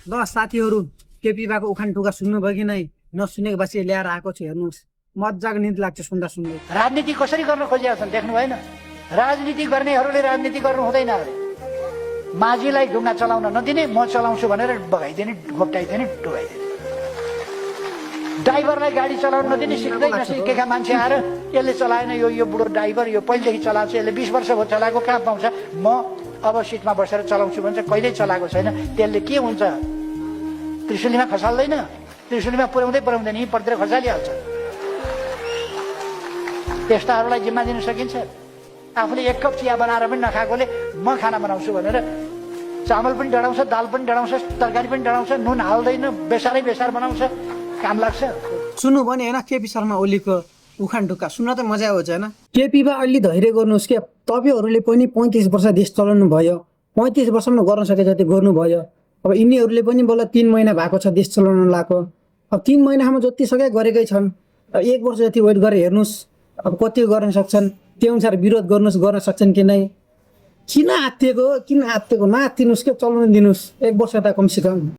ल साथीहरू केपीबाको उखान टुका सुन्नुभयो कि नै नसुनेको बासी ल्याएर आएको छु हेर्नुहोस् मजाको निद लाग्छ सुन्दा सुन्दै राजनीति कसरी गर्न खोजेका छन् देख्नु भएन राजनीति गर्नेहरूले राजनीति गर्नु हुँदैन अरे माझीलाई ढुङ्गा चलाउन नदिने म चलाउँछु भनेर बगाइदिने घोप्टाइदिने डुबाइदिने ड्राइभरलाई गाडी चलाउन नदिने सिक्दै नसिकेका मान्छे आएर यसले चलाएन यो बुढो ड्राइभर यो पहिलेदेखि चलाएको यसले 20 वर्ष भयो चलाएको कहाँ पाउँछ म अब सिटमा बसेर चलाउँछु भन्छ कहिल्यै चलाएको छैन त्यसले के हुन्छ त्रिशुलीमा खसाल्दैन त्रिशुलीमा पुर्याउँदैन यहीँ पढ्दै खसालिहाल्छ त्यस्ताहरूलाई जिम्मा दिन सकिन्छ आफूले एक कप चिया बनाएर पनि नखाएकोले म खाना बनाउँछु भनेर चामल पनि डढाउँछ दाल पनि डढाउँछ तरकारी पनि डढाउँछ नुन हाल्दैन बेसारै बेसार बनाउँछ काम लाग्छ सुन्नु भने होइन केपी शर्मा ओलीको उखान टुक्का सुन्न त मजा आउँछ होइन केपीमा अलि धैर्य गर्नुहोस् के तपाईँहरूले पनि 35 वर्ष देश चलाउनु भयो 35 वर्षमा गर्न सके जति गर्नुभयो अब यिनीहरूले पनि बल्ल 3 महिना भएको छ देश चलाउन लागेको अब 3 महिनासम्म जति सके गरेकै छन् 1 वर्ष जति वेट गरेर हेर्नुहोस् अब कति गर्न सक्छन् त्यो अनुसार विरोध गर्नुहोस् गर्न सक्छन् कि नै किन आत्तिएको नआत्तिनुहोस् के चलाउन दिनुहोस् 1 वर्ष त कमसेकम